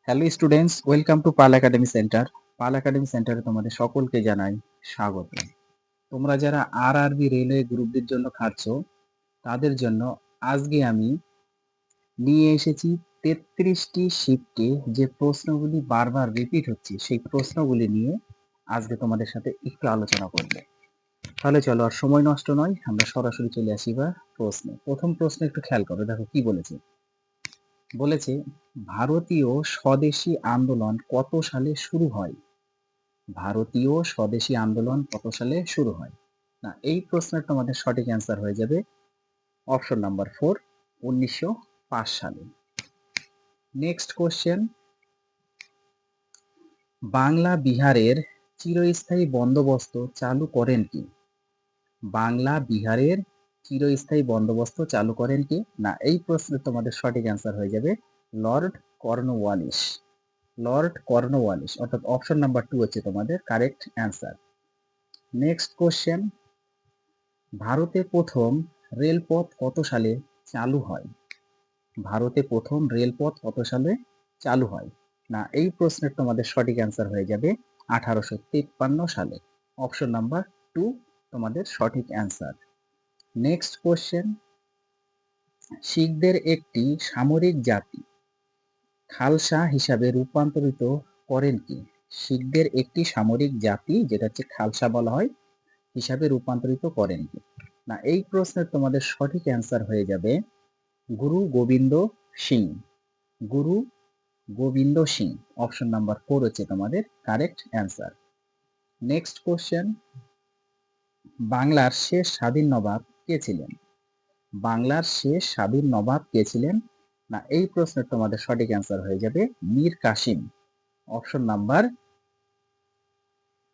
Hello students, welcome to Pal academy centre. Pal academy সেন্টারে তোমাদের সকলকে জানাই স্বাগত। তোমরা যারা আরআরবি রেলওয়ে গ্রুপদের জন্য খাটছ, তাদের জন্য আজকে আমি নিয়ে এসেছি 33টি শিফটে যে প্রশ্নগুলি বারবার রিপিট হচ্ছে, সেই প্রশ্নগুলি নিয়ে আজকে তোমাদের সাথে একটু আলোচনা করব। তাহলে চলো, আর সময় নষ্ট নয়, আমরা সরাসরি চলে আসি বা প্রশ্নে। প্রথম প্রশ্ন একটু খেয়াল করো, দেখো কি বলেছে। বলেছে ভারতীয় স্বদেশী আন্দোলন কত সালে শুরু হয়? ভারতীয় স্বদেশী আন্দোলন কত সালে শুরু হয়? না, এই প্রশ্নের তোমাদের সঠিক অ্যান্সার হয়ে যাবে অপশন নাম্বার 4, 1905 সালে। নেক্সট কোশ্চেন, বাংলা বিহারের চিরস্থায়ী বন্দোবস্ত চালু করেন কে? বাংলা বিহারের চিরস্থায়ী বন্দোবস্ত চালু করেন কে? না, এই প্রশ্নের তোমাদের সঠিক অ্যান্সার হয়ে যাবে লর্ড কর্নওয়ালিস। লর্ড কর্নওয়ালিস, অর্থাৎ অপশন নাম্বার 2 হচ্ছে তোমাদের কারেক্ট অ্যান্সার। নেক্সট কোশ্চেন, ভারতে প্রথম রেলপথ কত সালে চালু হয়? ভারতে প্রথম রেলপথ কত সালে চালু হয়? না, এই প্রশ্নের তোমাদের সঠিক অ্যান্সার হয়ে যাবে 1853 সালে। অপশন নাম্বার 2 তোমাদের সঠিক অ্যান্সার। নেক্সট কোশ্চেন, শিখদের একটি সামরিক জাতি খালসা হিসাবে রূপান্তরিত করেন কে? শিখদের একটি সামরিক জাতি, যেটা হচ্ছে খালসা বলা হয়, হিসাবে রূপান্তরিত করেন কে? না, এই প্রশ্নের তোমাদের সঠিক অ্যান্সার হয়ে যাবে গুরু গোবিন্দ সিং। গুরু গোবিন্দ সিং, অপশন নাম্বার 4 হচ্ছে তোমাদের কারেক্ট অ্যান্সার। নেক্সট কোশ্চেন, বাংলার শেষ স্বাধীন নবাব কে ছিলেন? বাংলার শেষ স্বাধীন নবাব কে ছিলেন? না, এই প্রশ্নের তোমাদের সঠিক অ্যান্সার হয়ে যাবে মীর কাসিম। অপশন নাম্বার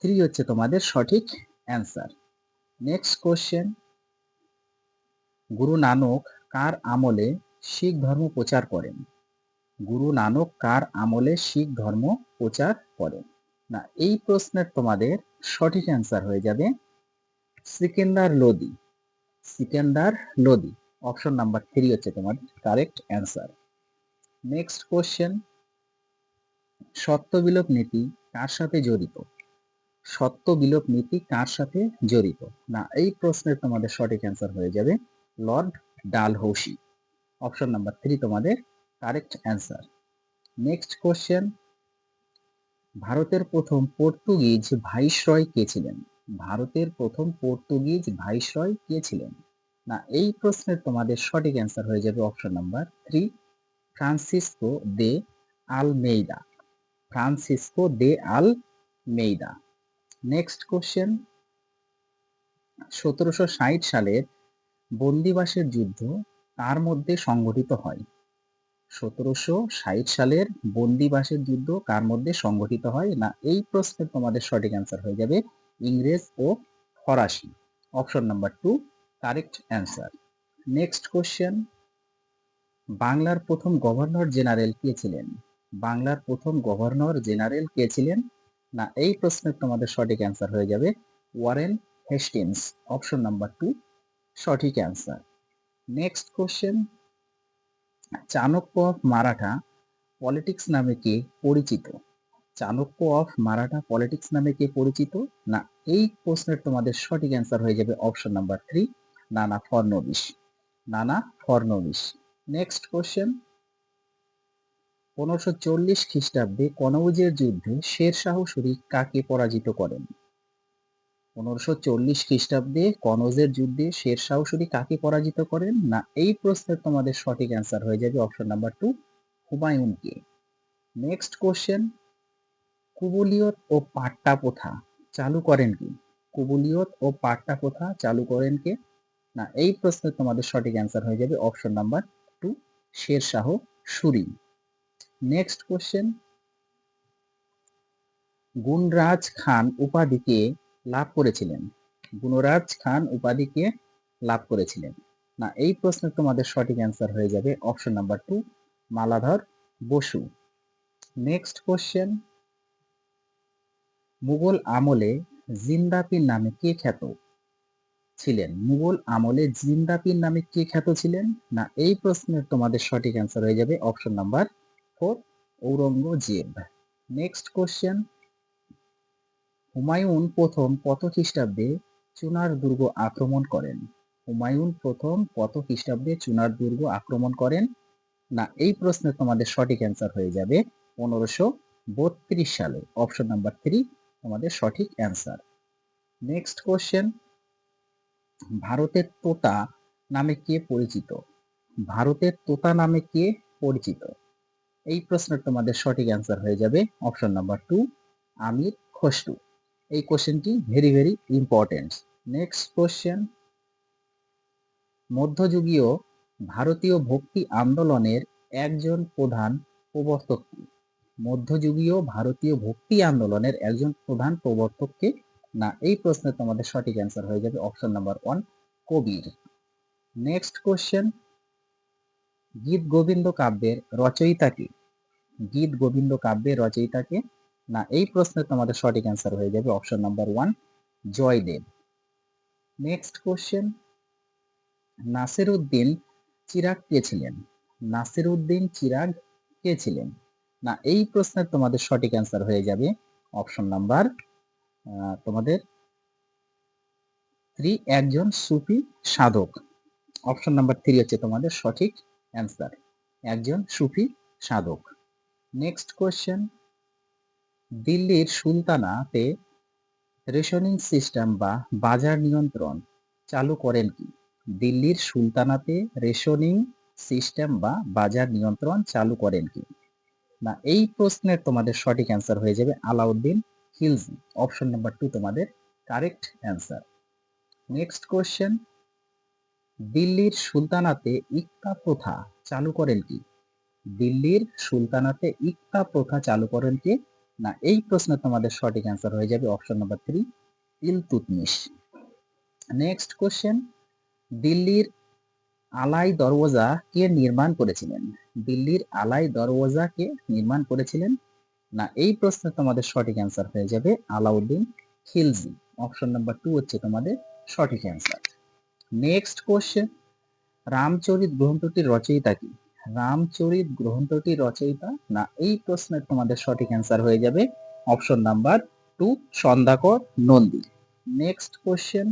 3 হচ্ছে তোমাদের সঠিক answer. Next question, Guru Nanak কার আমলে শিখ ধর্ম প্রচার করেন? গুরু নানক কার আমলে শিখ ধর্ম প্রচার করেন? না, এই প্রশ্নের তোমাদের সঠিক অ্যান্সার হয়ে যাবে সিকেন্দার লোদি। সিকেন্দার লোদি, অপশন নাম্বার 3 হচ্ছে তোমাদের কারেক্ট অ্যান্সার। নেক্সট কোশ্চেন, সত্য বিলোপ নীতি কার সাথে জড়িত? সত্য বিলোপ নীতি কার সাথে জড়িত? না, এই প্রশ্নের তোমাদের সঠিক অ্যান্সার হয়ে যাবে লর্ড ডালহৌসি। অপশন নাম্বার 3 তোমাদের কারেক্ট অ্যান্সার। নেক্সট কোশ্চেন, ভারতের প্রথম পর্তুগিজ ভাইসরয় কে ছিলেন? ভারতের প্রথম পর্তুগিজ ভাইসরয় কে ছিলেন? না, এই প্রশ্নের তোমাদের সঠিক অ্যান্সার হয়ে যাবে অপশন নাম্বার 3, ফ্রান্সিসকো দে আলমেইদা। ফ্রান্সিসকো দে আলমেইদা। নেক্সট কোশ্চেন, 1760 সালের বন্দিবাসের যুদ্ধ কার মধ্যে সংঘটিত হয়? 1760 সালের বন্দিবাসের যুদ্ধ কার মধ্যে সংঘটিত হয়? না, এই প্রশ্নের তোমাদের সঠিক অ্যান্সার হয়ে যাবে ইংরেজ ও ফরাসি। Option number 2 correct answer. Next question, বাংলার প্রথম গভর্নর জেনারেল কে ছিলেন? বাংলার প্রথম গভর্নর জেনারেল কে ছিলেন? না, এই প্রশ্নের তোমাদের সঠিক অ্যান্সার হয়ে যাবে ওয়ারেন হেস্টিংস। অপশন নাম্বার 2 সঠিক answer. Next question, Chanakya of Maratha politics নামে কে পরিচিত? চাণক্য অফ মারাঠা পলিটিক্স নামে কে পরিচিত? না, এই প্রশ্নের তোমাদের সঠিক অ্যান্সার হয়ে যাবে অপশন নাম্বার 3 নানা ফড়নবিস। নানা ফড়নবিস। নেক্সট কোশ্চেন, 1540 খ্রিস্টাব্দে কনৌজের যুদ্ধে শেরশাহ শরীফ কাকে পরাজিত করেন? 1540 খ্রিস্টাব্দে কনৌজের যুদ্ধে শেরশাহ শরীফ কাকে পরাজিত করেন? না, এই প্রশ্নের তোমাদের সঠিক অ্যান্সার হয়ে যাবে অপশন নাম্বার 2 হুমায়ুনকে। নেক্সট কোশ্চেন, কুবুলিয়ত ও পাট্টা প্রথা চালু করেন কে? কুবুলিয়ত ও পাট্টা প্রথা চালু করেন কে? না, এই প্রশ্নের তোমাদের সঠিক অ্যান্সার হয়ে যাবে option number 2 Sher Shah Suri. Next question, Gunraj Khan উপাধিকে লাভ করেছিলেন? গুণরাজ খান উপাধিকে লাভ করেছিলেন? না, এই প্রশ্নের তোমাদের সঠিক অ্যান্সার হয়ে যাবে option number 2 Maladhar Basu. Next question, Mughal আমলে জিন্দা পীর নামে কে খ্যাত ছিলেন? মুঘল আমলে জিন্দা পীর নামে কে খ্যাত ছিলেন? না, এই প্রশ্নের তোমাদের সঠিক অ্যান্সার হয়ে যাবে option number 4 Aurangzeb. Next question, Humayun প্রথম কত খ্রিস্টাব্দে চুনার দুর্গ আক্রমণ করেন? হুমায়ুন প্রথম কত খ্রিস্টাব্দে চুনার দুর্গ আক্রমণ করেন? না এই প্রশ্নের তোমাদের সঠিক অ্যান্সার হয়ে যাবে 1532 সালে। অপশন নাম্বার 3 তোমাদের সঠিক অ্যান্সার। নেক্সট কোশ্চেন, ভারতের তোতা নামে কে পরিচিত? ভারতের তোতা নামে কে পরিচিত? এই প্রশ্নের তোমাদের সঠিক অ্যান্সার হয়ে যাবে অপশন নাম্বার 2 আমির খসরু। এই কোশ্চেনটি very very important. Next question, মধ্যযুগীয় ভারতীয় ভক্তি আন্দোলনের একজন প্রধান প্রবর্তক কে? মধ্যযুগীয় ভারতীয় ভক্তি আন্দোলনের একজন প্রধান প্রবর্তক কে? না এই প্রশ্নের তোমাদের সঠিক অ্যান্সার হয়ে যাবে অপশন নাম্বার 1 কবির। নেক্সট কোশ্চেন, গীত গোবিন্দ কাব্যের রচয়িতা কে? গীত গোবিন্দ কাব্যের রচয়িতা কে? না এই প্রশ্নের তোমাদের সঠিক অ্যান্সার হয়ে যাবে option number 1 Jaydev. Next question, Nasiruddin Chirag কে ছিলেন? নাসিরউদ্দিন চিরাগ কে ছিলেন? না এই প্রশ্নের তোমাদের সঠিক অ্যান্সার হয়ে যাবে অপশন নাম্বার তোমাদের 3 একজন সুফি সাধক। অপশন নাম্বার 3 হচ্ছে তোমাদের সঠিক অ্যান্সার, একজন সুফি সাধক। নেক্সট কোশ্চেন, দিল্লির সুলতানাতে রেশনিং সিস্টেম বা বাজার নিয়ন্ত্রণ চালু করেন কি? দিল্লির সুলতানাতে রেশনিং সিস্টেম বা বাজার নিয়ন্ত্রণ চালু করেন কি? না এই প্রশ্নের তোমাদের সঠিক অ্যান্সার হয়ে যাবে আলাউদ্দিন খিলজি। অপশন নাম্বার 2 তোমাদের কারেক্ট অ্যান্সার। নেক্সট কোশ্চেন, দিল্লির সুলতানাতে ইক্তা প্রথা চালু করেন কি? দিল্লির সুলতানাতে ইক্তা প্রথা চালু করেন কে? না এই প্রশ্নের তোমাদের সঠিক অ্যান্সার হয়ে যাবে option number 3 Iltutmish. Next question, দিল্লির আলাই দরওয়াজা কে নির্মাণ করেছিলেন? দিল্লির আলাই দরওয়াজা কে নির্মাণ করেছিলেন? না এই প্রশ্নের তোমাদের সঠিক অ্যান্সার হয়ে যাবে আলাউদ্দিন খিলজি। অপশন নাম্বার 2 হচ্ছে তোমাদের সঠিক অ্যান্সার। নেক্সট কোশ্চেন, রামচরিত গ্রন্থটির রচয়িতা কি? রামচরিত গ্রন্থটির রচয়িতা? না এই প্রশ্নের তোমাদের সঠিক অ্যান্সার হয়ে যাবে option number 2 Sandhyakar Nandi. Next question,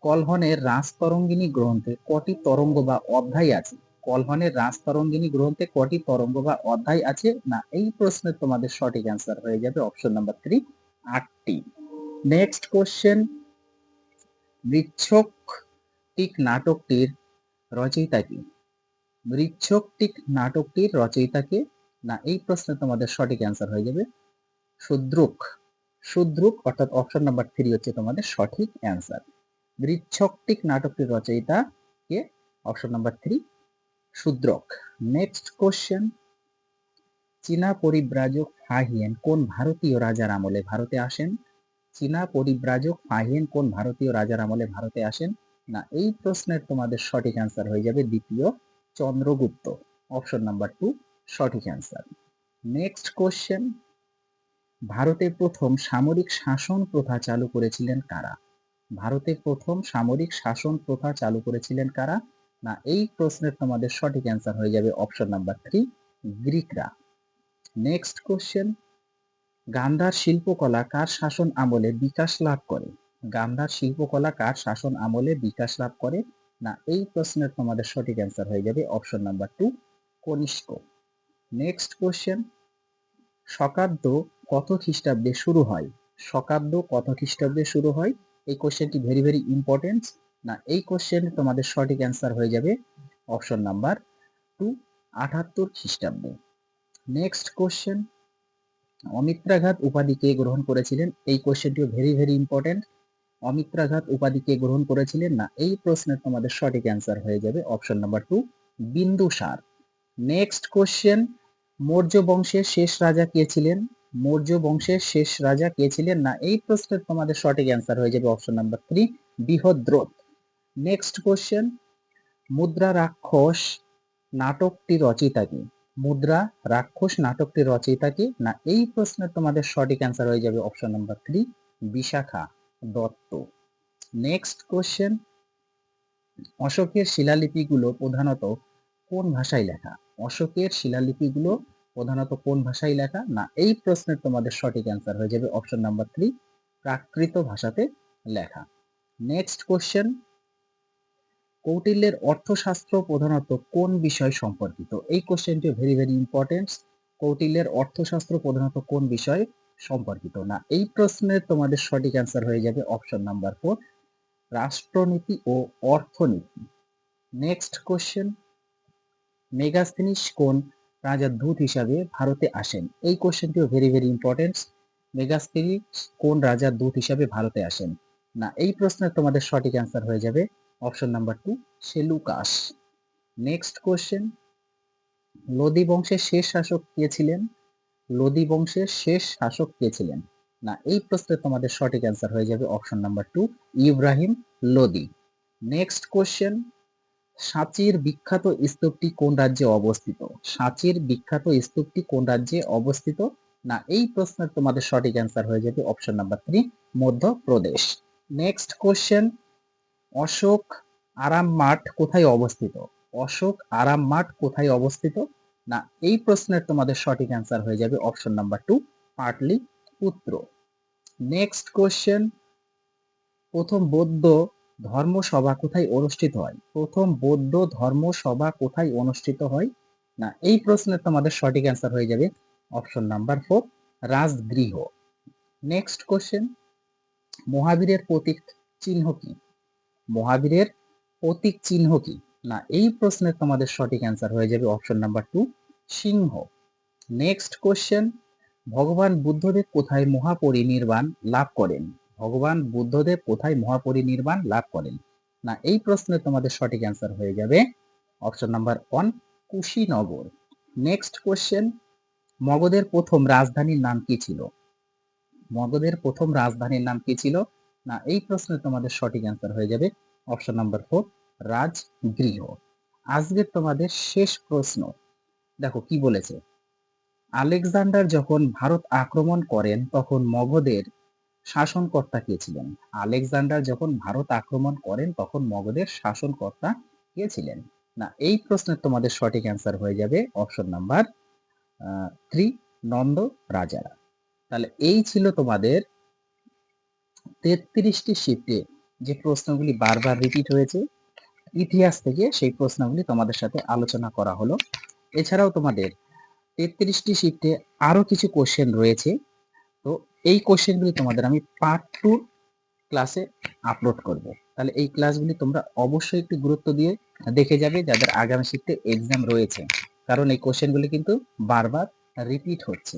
কলহনের রাজতরঙ্গিনী গ্রন্থে কটি তরঙ্গ বা অধ্যায় আছে? কলহনের রাজতরঙ্গিনী গ্রন্থে কটি তরঙ্গ বা অধ্যায় আছে? না এই প্রশ্নের তোমাদের সঠিক অ্যান্সার হয়ে যাবে অপশন নাম্বার 3 8টি। নেক্সট কোশ্চেন, মৃচ্ছকটিক নাটকটির রচয়িতা কি? মৃচ্ছকটিক নাটকটির রচয়িতা কে? না এই প্রশ্নে তোমাদের সঠিক অ্যান্সার হয়ে যাবে শূদ্রক। শূদ্রক অর্থাৎ অপশন নাম্বার 3 হচ্ছে তোমাদের সঠিক অ্যান্সার। মৃচ্ছকটিক নাটকটির রচয়িতা কে? Option number 3 Shudraka. Next question, চীনা পরিব্রাজক ফাহিয়েন কোন ভারতীয় রাজার আমলে ভারতে আসেন? চীনা পরিব্রাজক ফাহিয়েন কোন ভারতীয় রাজার আমলে ভারতে আসেন? না এই প্রশ্নের তোমাদের সঠিক অ্যান্সার হয়ে যাবে দ্বিতীয় চন্দ্রগুপ্ত। অপশন নাম্বার 2 সঠিক অ্যান্সার। নেক্সট কোশ্চেন, ভারতে প্রথম সামরিক শাসন প্রথা চালু করেছিলেন কারা? ভারতে প্রথম সামরিক শাসন প্রথা চালু করেছিলেন কারা? না এই প্রশ্নের তোমাদের সঠিক অ্যান্সার হয়ে যাবে অপশন নাম্বার 3 গ্রিকরা। নেক্সট কোশ্চেন, গান্ধার শিল্পকলা কার শাসন আমলে বিকাশ লাভ করে? গান্ধার শিল্পকলা কার শাসন আমলে বিকাশ লাভ করে? না এই প্রশ্নের তোমাদের সঠিক অ্যান্সার হয়ে যাবে option number 2 Kanishka. Next question, শকাব্দ কত খ্রিস্টাব্দে শুরু হয়? শকাব্দ কত খ্রিস্টাব্দে শুরু হয়? এই কোশ্চেনটি ভেরি ভেরি ইম্পর্টেন্ট। না এই কোশ্চেন তোমাদের সঠিক অ্যান্সার হয়ে যাবে অপশন নাম্বার 2 78 খ্রিস্টাব্দে। নেক্সট কোশ্চেন, অমিত্রাঘাত উপাধি কে গ্রহণ করেছিলেন? এই কোশ্চেনটিও ভেরি ভেরি ইম্পর্টেন্ট। অমিত্রাঘাত উপাধি কে গ্রহণ করেছিলেন? না এই প্রশ্নের তোমাদের সঠিক অ্যান্সার হয়ে যাবে option number 2 Bindusara. Next question, Maurya বংশের শেষ রাজা কে ছিলেন? মৌর্য বংশের শেষ রাজা কে ছিলেন? না এই প্রশ্নের তোমাদের সঠিক অ্যান্সার হয়ে যাবে option number 3 Brihadratha. Next question, মুদ্রা রাক্ষস নাটকটির রচয়িতা কি? মুদ্রা রাক্ষস নাটকটির রচয়িতা কি? না এই প্রশ্নের তোমাদের সঠিক অ্যান্সার হয়ে যাবে option number 3 Vishakhadatta. Next question, অশোকের শিলালিপিগুলো প্রধানত কোন ভাষায় লেখা? অশোকের শিলালিপিগুলো প্রধানত কোন ভাষায় লেখা? না এই প্রশ্নের তোমাদের সঠিক অ্যান্সার হয়ে যাবে অপশন নাম্বার 3, প্রাকৃত ভাষাতে লেখা। নেক্সট কোশ্চেন, কৌটিল্যের অর্থশাস্ত্র প্রধানত কোন বিষয় সম্পর্কিত? এই কোশ্চেনটি ভেরি ভেরি ইম্পর্টেন্ট। কৌটিল্যের অর্থশাস্ত্র প্রধানত কোন বিষয় সম্পর্কিত? না এই প্রশ্নের তোমাদের সঠিক অ্যান্সার হয়ে যাবে অপশন নাম্বার 4, রাষ্ট্রনীতি ও অর্থনীতি। নেক্সট কোশ্চেন, মেগাস্থিনিস কোন রাজার দূত হিসাবে ভারতে আসেন? এই কোশ্চেনটিও ভেরি ভেরি ইম্পর্টেন্ট। মেগাস্থিনিস কোন রাজার দূত হিসাবে ভারতে আসেন? না এই প্রশ্নের তোমাদের সঠিক অ্যান্সার হয়ে যাবে option number 2, Seleucus. Next question, Lodi বংশের শেষ শাসক কে ছিলেন? লোদি বংশের শেষ শাসক কে ছিলেন? না এই প্রশ্নের তোমাদের সঠিক অ্যান্সার হয়ে যাবে option number 2, Ibrahim Lodi. Next question, সাঁচির বিখ্যাত স্তূপটি কোন রাজ্যে অবস্থিত? সাঁচির বিখ্যাত স্তূপটি কোন রাজ্যে অবস্থিত? না এই প্রশ্নের তোমাদের সঠিক অ্যান্সার হয়ে যাবে option number 3, Madhya Pradesh. Next question, Ashokarama মাঠ কোথায় অবস্থিত? অশোক আরাম মাঠ কোথায় অবস্থিত? না এই প্রশ্নের তোমাদের সঠিক অ্যান্সার হয়ে যাবে option number 2, Pataliputra. Next question, প্রথম বৌদ্ধ ধর্মসভা কোথায় অনুষ্ঠিত হয়? প্রথম বৌদ্ধ ধর্মসভা কোথায় অনুষ্ঠিত হয়? না এই প্রশ্নের তোমাদের সঠিক অ্যান্সার হয়ে যাবে option number 4, Rajgriha. Next question, মহাবীরের প্রতীক চিহ্ন কি? মহাবীরের প্রতীক চিহ্ন কি? না এই প্রশ্নের তোমাদের সঠিক অ্যান্সার হয়ে যাবে অপশন নাম্বার 2, সিংহ। নেক্সট কোশ্চেন, ভগবান বুদ্ধদেব কোথায় মহাপরিনির্বাণ লাভ করেন? ভগবান বুদ্ধদেব কোথায় মহাপরিনির্বাণ লাভ করেন? না এই প্রশ্নের তোমাদের সঠিক অ্যান্সার হয়ে যাবে option number 1, Kushinagar. Next question, মগধের প্রথম রাজধানীর নাম কি ছিল? মগধের প্রথম রাজধানীর নাম কি ছিল? না এই প্রশ্নের তোমাদের সঠিক অ্যান্সার হয়ে যাবে অপশন নাম্বার 4, রাজগৃহ। আজকের তোমাদের শেষ প্রশ্ন, দেখো কি বলেছে, আলেকজান্ডার যখন ভারত আক্রমণ করেন তখন মগধের শাসনকর্তা কে ছিলেন? আলেকজান্ডার যখন ভারত আক্রমণ করেন তখন মগধের শাসনকর্তা কে ছিলেন? না এই প্রশ্নের তোমাদের সঠিক অ্যান্সার হয়ে যাবে অপশন নাম্বার 3, নন্দ রাজারা। তাহলে এই ছিল তোমাদের 33টি শিফটে যে প্রশ্নগুলি বারবার রিপিট হয়েছে ইতিহাস থেকে, সেই প্রশ্নগুলি তোমাদের সাথে আলোচনা করা হলো। এছাড়াও তোমাদের 33টি শিফটে আরো কিছু কোশ্চেন রয়েছে, তো এই কোশ্চেনগুলি তোমাদের আমি পার্ট 2 ক্লাসে আপলোড করব। তাহলে এই ক্লাসগুলি তোমরা অবশ্যই একটু গুরুত্ব দিয়ে দেখে যাবে যাদের আগামী শিফটে এক্সাম রয়েছে, কারণ এই কোশ্চেনগুলি কিন্তু বারবার রিপিট হচ্ছে।